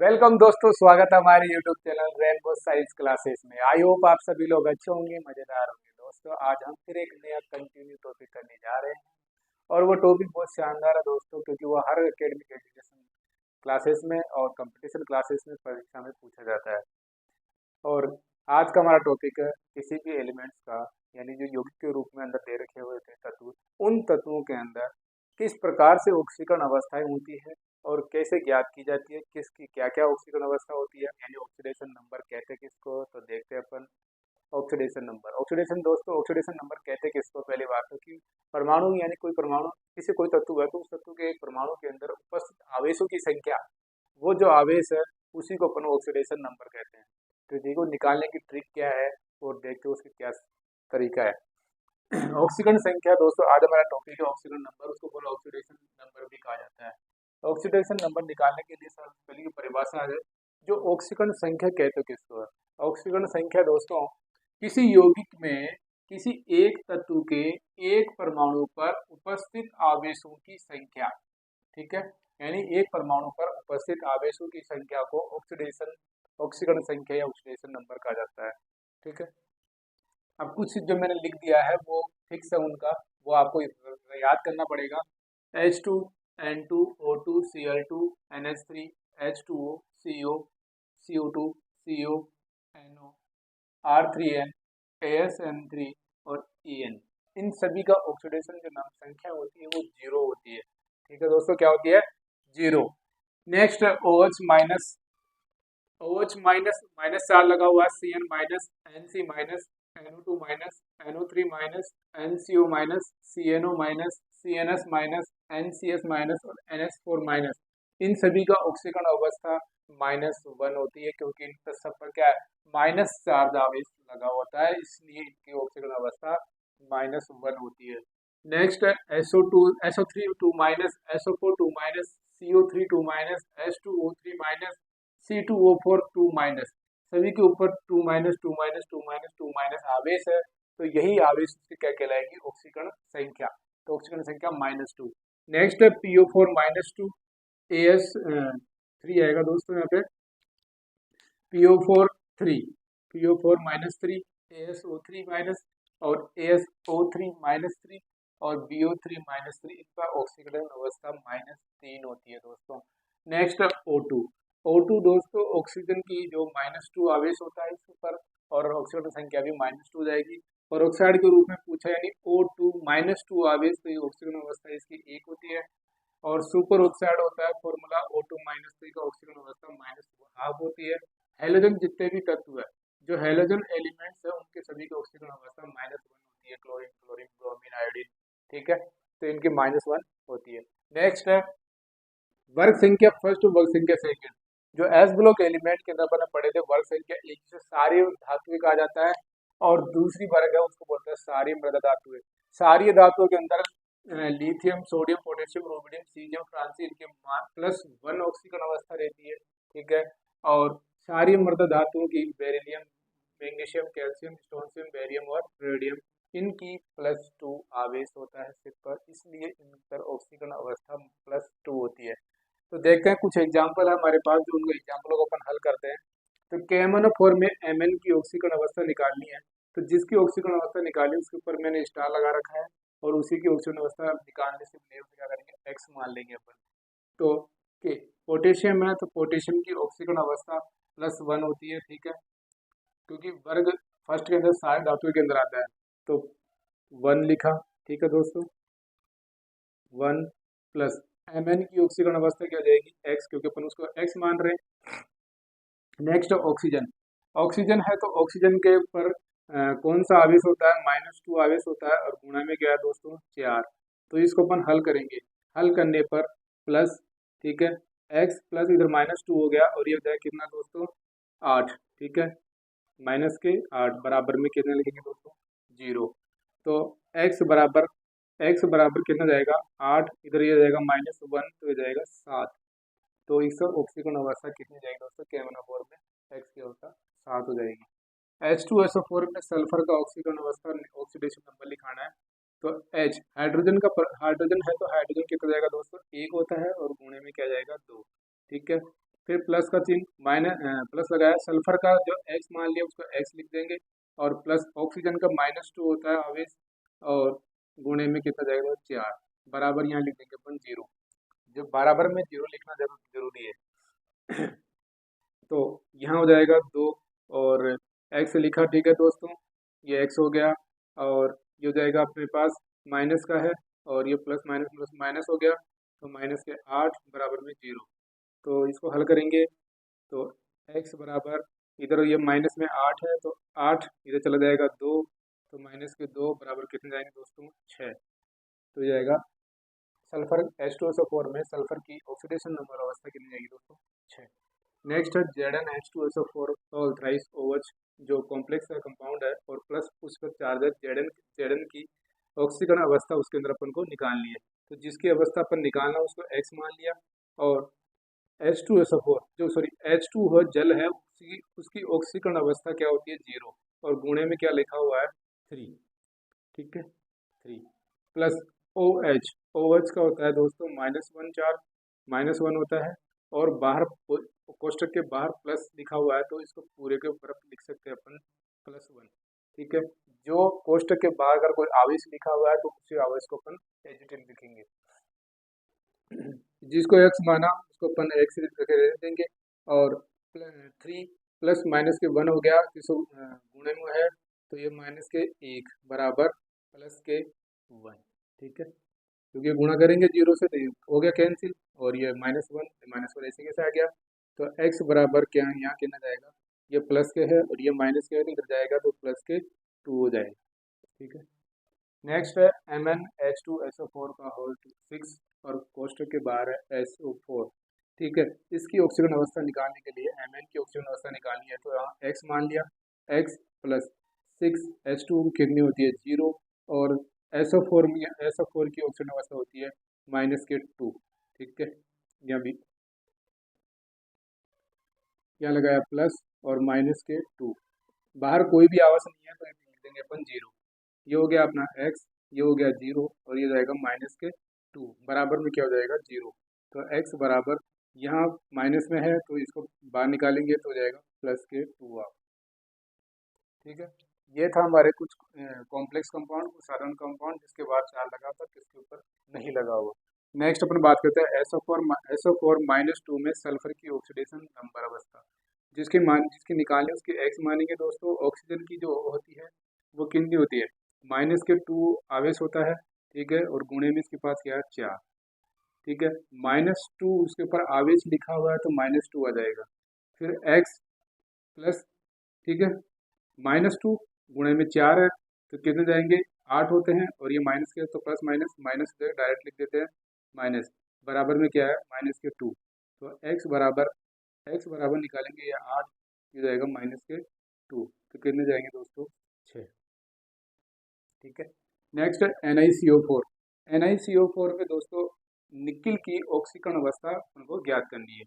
Welcome दोस्तों, स्वागत है हमारे YouTube channel Rainbow Science Classes में। आई होप आप सभी लोग अच्छे होंगे, मजेदार होंगे। दोस्तों, आज हम फिर एक नया कंटिन्यू टॉपिक करने जा रहे हैं और वो टॉपिक बहुत शानदार है दोस्तों, क्योंकि वो हर एकेडमिक एजुकेशन क्लासेस में और कंपटीशन क्लासेस में परीक्षा में पूछा जाता है। और आज का हमारा टॉपिक है किसी भी एलिमेंट्स का, यानी जो यौगिक के रूप में अंदर दे रखे हुए थे तत्व, उन तत्वों के अंदर किस प्रकार से ऑक्सीकरण अवस्थाएं होती है और कैसे ज्ञात की जाती है, किसकी क्या क्या ऑक्सीकरण अवस्था होती है, यानी ऑक्सीडेशन नंबर कहते हैं किसको। तो देखते हैं अपन ऑक्सीडेशन नंबर। ऑक्सीडेशन दोस्तों, ऑक्सीडेशन नंबर कहते हैं किसको। पहली बात तो कि परमाणु, यानी कोई परमाणु किसी कोई तत्व है तो उस तत्व के एक परमाणु के अंदर उपस्थित आवेशों की संख्या, वो जो आवेश है उसी को अपन ऑक्सीडेशन नंबर कहते हैं। तो देखो निकालने की ट्रिक क्या है और देखते हैं उसकी क्या तरीका है। ऑक्सीकरण संख्या दोस्तों, आज हमारा टॉपिक है ऑक्सीकरण नंबर, उसको बोलो ऑक्सीडेशन नंबर भी कहा जाता है। ऑक्सीडेशन नंबर निकालने के लिए सबसे पहले की परिभाषा है, जो ऑक्सीकरण संख्या कहते हो किसको है। ऑक्सीकरण संख्या दोस्तों, किसी यौगिक में किसी एक तत्व के एक परमाणु पर उपस्थित आवेशों की संख्या, ठीक है, यानी एक परमाणु पर उपस्थित आवेशों की संख्या को ऑक्सीकरण संख्या या ऑक्सीडेशन नंबर कहा जाता है। ठीक है, अब कुछ जो मैंने लिख दिया है वो फिक्स है उनका, वो आपको याद करना पड़ेगा। H2, N2, O2, Cl2, NH3, H2O, CO, CO, R3N, AsN3 और En, इन सभी का ऑक्सीडेशन जो नाम संख्या होती है वो जीरो होती है। ठीक है दोस्तों, क्या होती है? Zero. Next OH minus, OH minus minus चार लगा हुआ है, Cn minus, Nc minus, NO2 minus, NO3 minus, NCO minus, CNO minus, CNS minus, NCS minus और NH4 माइनस, इन सभी का ऑक्सीकरण अवस्था -1 होती है, क्योंकि इन सब पर क्या है, माइनस चार्ज आवेश लगा होता है, इसलिए इनकी ऑक्सीकरण अवस्था -1 होती है। नेक्स्ट है SO3 2 minus, SO4 2 minus, CO3 2 minus, H2O3 minus, C2O4 2 minus, सभी के ऊपर 2 माइनस 2 माइनस 2 माइनस 2 माइनस आवेश है, तो यही आवेश से क्या कहलाएगी, ऑक्सीकरण संख्या। तो ऑक्सीकरण संख्या -2। नेक्स्ट है PO4 -2, AS3 आएगा दोस्तों यहाँ पे, PO4 3, PO4 -3, ASO3 माइनस और ASO3 -3 और BO3 -3, इनका ऑक्सीकरण अवस्था -3 होती है दोस्तों। नेक्स्ट है O2। O2 दोस्तों, ऑक्सीजन की जो -2 आवेश होता है इस पर, और ऑक्सीकरण संख्या भी -2 जाएगी, और ऑक्साइड के रूप में पूछा, यानी O2 -2 आवेश, तो ये ऑक्सीकरण अवस्था इसकी 1 होती है। और सुपर ऑक्साइड होता है फॉर्मूला O2 -3 का ऑक्सीकरण अवस्था -1/2 होती है। हेलोजन जितने भी तत्व है, जो हेलोजन एलिमेंट्स है, उनके सभी की ऑक्सीकरण अवस्था -1 होती है। क्लोरीन, क्लोरीन, ब्रोमीन, आयोडीन, ठीक है, तो इनकी -1 होती है। नेक्स्ट है वर्ग संख्या फर्स्ट और वर्ग संख्या सेकंड। जो एस ब्लॉक एलिमेंट के अंदर अपन पढ़े थे, वर्ग संख्या एक से सारी धातुएं कहा जाता है, और दूसरी वर्ग है उसको बोलते हैं सारी मृदा धातुएं। सारी धातुओं के अंदर लिथियम, सोडियम, पोटेशियम, रोबिडियम, सीजियम, फ्रांसी, इनके +1 ऑक्सीकरण अवस्था रहती है। ठीक है, और सारी मृदा धातुओं की beryllium, magnesium, calcium, strontium, barium और रेडियम, इनकी +2 आवेश होता है सिर पर, इसलिए इन पर ऑक्सीकरण अवस्था +2 होती है। तो देखते हैं कुछ एग्जाम्पल है हमारे पास, जो उनको एग्जाम्पलों को अपन हल करते हैं। तो KMnO4 में Mn की ऑक्सीकरण अवस्था निकालनी है, तो जिसकी ऑक्सीकरण अवस्था निकाली उसके ऊपर मैंने स्टार लगा रखा है, और उसी की ऑक्सीकरण अवस्था निकालने से पहले क्या करेंगे, एक्स मान लेंगे अपन। तो के पोटेशियम है, तो पोटेशियम की ऑक्सीकरण अवस्था +1 होती है। ठीक है, क्योंकि वर्ग फर्स्ट के अंदर सारे धातुओं के अंदर आता है, तो 1 लिखा। ठीक है दोस्तों, 1 प्लस Mn की ऑक्सीकरण अवस्था क्या हो जाएगी, एक्स, क्योंकि अपन उसको एक्स मान रहे हैं। Next oxygen. ऑक्सीजन है तो ऑक्सीजन के ऊपर कौन सा आवेश होता है, -2 आवेश होता है, और गुणा में क्या है दोस्तों, 4। तो इसको अपन हल करेंगे, हल करने पर प्लस, ठीक है, एक्स प्लस इधर -2 हो गया, और ये हो जाएगा कितना दोस्तों, 8। ठीक है, माइनस के 8 बराबर में कितने लिखेंगे दोस्तों, 0। तो एक्स बराबर कितना जाएगा, 8, इधर ये जाएगा -1, तो ये जाएगा 7। तो इस ऑक्सीकरण अवस्था कितनी जाएगी दोस्तों, KMnO4 में एक्स की अवस्था 7 हो जाएगी। H2SO4 में सल्फर का ऑक्सीकरण अवस्था ऑक्सीडेशन नंबर लिखाना है। तो H हाइड्रोजन का हाइड्रोजन है तो हाइड्रोजन कितना जाएगा दोस्तों, 1 होता है, और गुणे में क्या जाएगा, 2। ठीक है, फिर प्लस का चिन्ह माइनस प्लस लगाया, सल्फर का जो एक्स मान लिया उसको एक्स लिख देंगे, और प्लस ऑक्सीजन का -2 होता है आवेश, और गुणे में कितना जाएगा 4, बराबर यहाँ लिख देंगे अपन 0, जो बराबर में 0 लिखना जरूरी है। तो यहाँ हो जाएगा 2 और एक्स लिखा, ठीक है दोस्तों, ये एक्स हो गया, और ये हो जाएगा अपने पास माइनस का है, और ये प्लस माइनस प्लस माइनस हो गया, तो माइनस के 8 बराबर में 0। तो इसको हल करेंगे तो x बराबर, इधर ये माइनस में 8 है तो 8 इधर चला जाएगा 2, तो माइनस के 2 बराबर कितने जाएंगे दोस्तों 6। तो ये जाएगा सल्फर H2SO4 में सल्फर की ऑक्सीडेशन नंबर अवस्था कितनी जाएगी दोस्तों 6। नेक्स्ट है ZnH2SO4 और थ्राइस OH, जो कॉम्प्लेक्स का कंपाउंड है, और प्लस उस पर चार्ज है Zn की ऑक्सीकरण अवस्था उसके अंदर अपन को निकालनी है। तो जिसकी अवस्था अपन निकालना उसको x मान लिया, और H2SO4 जो सॉरी H2 हो जल है, उसकी ऑक्सीकरण अवस्था क्या होती है 0, और गुणे में क्या लिखा हुआ है 3, ठीक है 3, प्लस OH, OH का होता है दोस्तों -1 चार्ज, -1 होता है, और बाहर कोष्टक के बाहर प्लस लिखा हुआ है, तो इसको पूरे के ऊपर लिख सकते हैं अपन +1, ठीक है। जो कोष्टक के बाहर अगर कोई आवेश लिखा हुआ है तो उसी आवेश को अपन एजिटिव लिखेंगे। जिसको x माना उसको अपन x करके दे देंगे, और 3 प्लस माइनस के 1 हो गया, इसको गुणे में है तो ये माइनस के 1 बराबर प्लस के 1, ठीक है, क्योंकि गुणा करेंगे 0 से तो ये हो गया कैंसिल, और ये -1 ऐसे कैसे आ गया, तो x बराबर क्या है यहाँ कितना जाएगा, ये प्लस के है और ये माइनस के है, तो इधर जाएगा तो प्लस के 2 हो जाएगा, ठीक है। नेक्स्ट है MnH2SO4 का होल 6, और कोष्टक के बाहर है SO4, ठीक है। इसकी ऑक्सीजन अवस्था निकालने के लिए Mn की ऑक्सीजन अवस्था निकालनी है, तो यहाँ x मान लिया, x प्लस 6H2 कितनी होती है 0, और SO4 की ऑक्सीजन अवस्था होती है -2, ठीक है। यहाँ भी यहाँ लगाया प्लस और -2, बाहर कोई भी आवास नहीं है तो लिख देंगे अपन 0, ये हो गया अपना x, ये हो गया 0, और ये जाएगा -2, बराबर में क्या हो जाएगा 0, तो x बराबर यहाँ माइनस में है तो इसको बाहर निकालेंगे तो हो जाएगा +2 आप, ठीक है। ये था हमारे कुछ कॉम्प्लेक्स कंपाउंड, कुछ साधारण कंपाउंड जिसके बाद 4 लगा था, किसके ऊपर नहीं लगा हुआ। नेक्स्ट अपन बात करते हैं SO4 -2 में सल्फर की ऑक्सीडेशन नंबर अवस्था, जिसकी निकालें उसकी x मानेंगे दोस्तों। ऑक्सीजन की जो होती है वो कितनी होती है -2 आवेश होता है, ठीक है, और गुणे में इसके पास क्या है 4, ठीक है, -2 उसके ऊपर आवेश लिखा हुआ है तो -2 आ जाएगा, फिर x प्लस, ठीक है, -2 गुणे में 4 है तो कितने जाएंगे 8 होते हैं, और ये माइनस के तो प्लस माइनस माइनस डायरेक्ट लिख देते हैं, माइनस बराबर में क्या है -2, तो x बराबर निकालेंगे ये 8, ये जाएगा -2, तो कितने जाएंगे दोस्तों 6, ठीक है। नेक्स्ट है NiCO4 में दोस्तों निकिल की ऑक्सीकरण अवस्था उनको ज्ञात करनी है,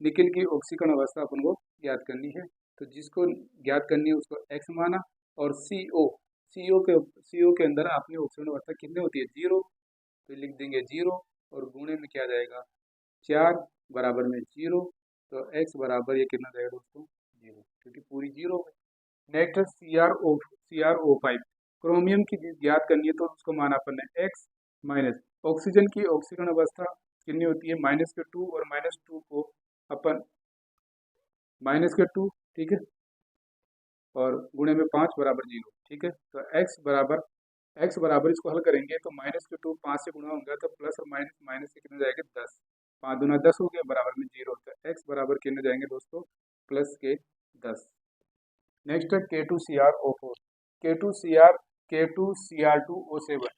निकिल की ऑक्सीकरण अवस्था अपन को ज्ञात करनी है, तो जिसको ज्ञात करनी है उसको x माना, और CO के अंदर अपनी ऑक्सीकरण अवस्था कितनी होती है 0, तो लिख देंगे 0, और गुणे में क्या जाएगा 4 बराबर में 0, तो x बराबर ये कितना जाएगा दोस्तों 0, क्योंकि पूरी 0 है। नेक्स्ट है CrO5, क्रोमियम की ज्ञात करनी है तो उसको माना अपन ने x माइनस, ऑक्सीजन की ऑक्सीकरण अवस्था कितनी होती है -2, और -2 को अपन -2, ठीक है, और गुणे में 5 बराबर 0, ठीक है, तो x बराबर इसको हल करेंगे तो -2 5 से गुणा होगा तो प्लस और माइनस, माइनस से कितने जाएंगे 10, 5 दूना 10 हो गया बराबर में 0, तो x बराबर कितने जाएंगे दोस्तों प्लस के 10। नेक्स्ट है K2CrO4, K2Cr2O7,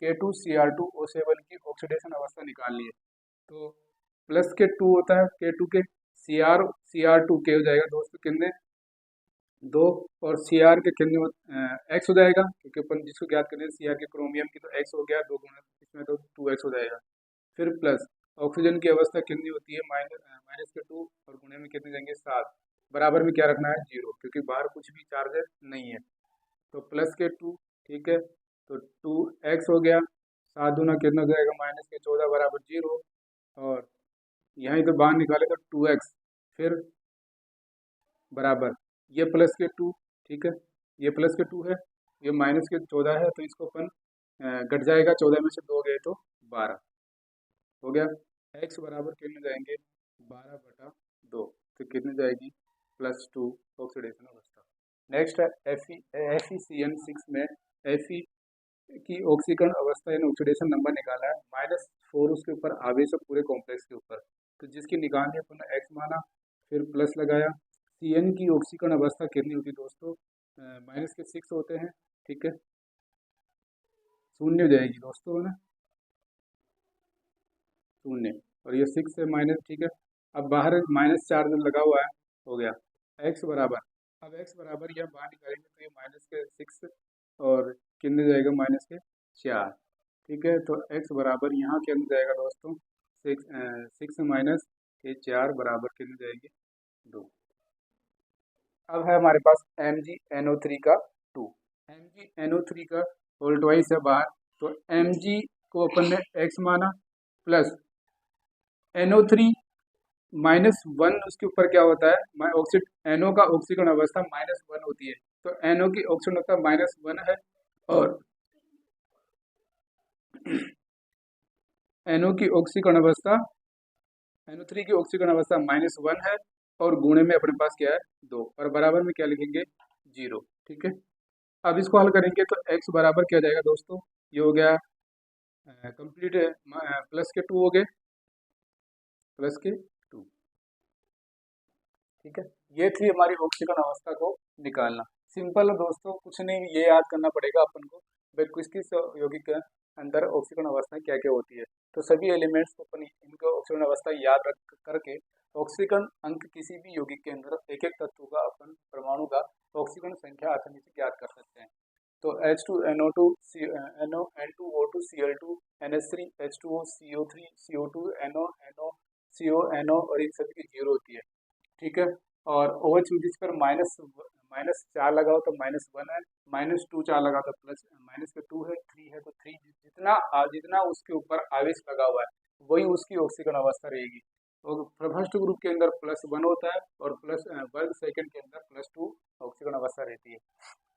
K2Cr2O7 की ऑक्सीडेशन अवस्था निकालनी है, तो प्लस के 2 होता है K2 के, Cr2 के हो जाएगा दोस्तों कितने 2, और Cr के कितने x हो जाएगा, क्योंकि अपन जिसको ज्ञात करें Cr के क्रोमियम की, तो x हो गया 2 गुना इसमें तो 2x हो जाएगा, फिर प्लस ऑक्सीजन की अवस्था कितनी होती है -2, और गुणे में कितने जाएंगे 7, बराबर में क्या रखना है 0, क्योंकि बाहर कुछ भी चार्ज नहीं है, तो प्लस के 2, ठीक है, तो 2x हो गया, 7 दूना कितना हो जाएगा -14 बराबर 0, और यहाँ तो बाहर निकाले तो 2x, फिर बराबर ये प्लस के 2, ठीक है, ये प्लस के 2 है, ये माइनस के 14 है, तो इसको अपन घट जाएगा, 14 में से 2 गए तो 12 हो गया। x बराबर कितने जाएंगे, 12/2, तो कितने जाएगी, +2 ऑक्सीडेशन अवस्था। नेक्स्ट है FeCN6 में Fe की ऑक्सीकरण अवस्था यानी ऑक्सीडेशन नंबर निकाला है, -4 उसके ऊपर आवेश है पूरे कॉम्प्लेक्स के ऊपर, तो जिसकी निकालनी अपन ने x माना, फिर प्लस लगाया। Cn की ऑक्सीकरण अवस्था कितनी होती है दोस्तों, -6 होते हैं, ठीक है, शून्य हो जाएगी दोस्तों, है ना, शून्य, और ये 6 है माइनस, ठीक है। अब बाहर -4 जब लगा हुआ है, हो गया x बराबर, अब x बराबर यह बाहर निकालेंगे तो ये -6 और कितने जाएगा, -4, ठीक है। तो x बराबर यहाँ क्या जाएगा दोस्तों, 6 माइनस ये 4 बराबर कितने जाएगी, 2। अब है हमारे पास MgNO3 का 2, MgNO3 का होल ट्वाइस है बाहर, तो Mg को अपन ने x माना, प्लस NO3 -1 उसके ऊपर क्या होता है, NO का ऑक्सीकरण अवस्था -1 होती है, तो NO की ऑक्सीकरण अवस्था -1 है, और NO की ऑक्सीकरण अवस्था, NO3 की ऑक्सीकरण अवस्था -1 है, और गुणे में अपने पास क्या है, 2, और बराबर में क्या लिखेंगे, 0, ठीक है। अब इसको हल करेंगे तो x बराबर क्या जाएगा दोस्तों, ये हो गया कंप्लीट, प्लस के 2 हो गए, प्लस के 2, ठीक है। ये थी हमारी ऑक्सीकरण अवस्था को निकालना, सिंपल है दोस्तों, कुछ नहीं, ये याद करना पड़ेगा अपन को भाई किस यौगिक के अंदर ऑक्सीकरण अवस्था क्या क्या होती है, तो सभी एलिमेंट्स को अपन इनको ऑक्सीकरण अवस्था याद रख करके ऑक्सीकरण अंक किसी भी यौगिक के अंदर एक एक तत्व का अपन परमाणु का ऑक्सीकरण संख्या आसानी से ज्ञात कर सकते हैं। तो H2NO2 N2O2 Cl2 NH3 H2O CO3 CO2 NO NO CO NO, और इन सभी की 0 होती है, ठीक है। और OH जिस पर -4 लगाओ तो -1 है, -2 4 लगाओ तो -2 है, 3 है तो 3, जितना जितना उसके ऊपर आवेश लगा हुआ है वही उसकी ऑक्सीकरण अवस्था रहेगी। और प्रभष्ट ग्रुप के अंदर +1 होता है, और वर्ग सेकंड के अंदर +2 ऑक्सीकरण अवस्था रहती है,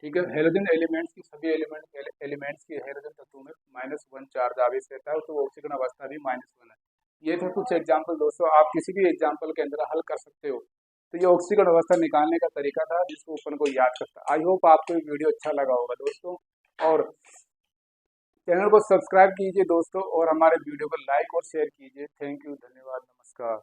ठीक है। हेलोजन एलिमेंट्स की सभी एलिमेंट्स की हेलोजन तत्वों में -1 चार्ज आवेश रहता है, तो ऑक्सीकरण अवस्था भी -1 है। ये थे कुछ एग्जाम्पल दोस्तों, आप किसी भी एग्जाम्पल के अंदर हल कर सकते हो, तो ये ऑक्सीकरण अवस्था निकालने का तरीका था जिसको अपन को याद करता। आई होप आपको ये वीडियो अच्छा लगा होगा दोस्तों, और चैनल को सब्सक्राइब कीजिए दोस्तों, और हमारे वीडियो को लाइक और शेयर कीजिए। थैंक यू, धन्यवाद, नमस्कार।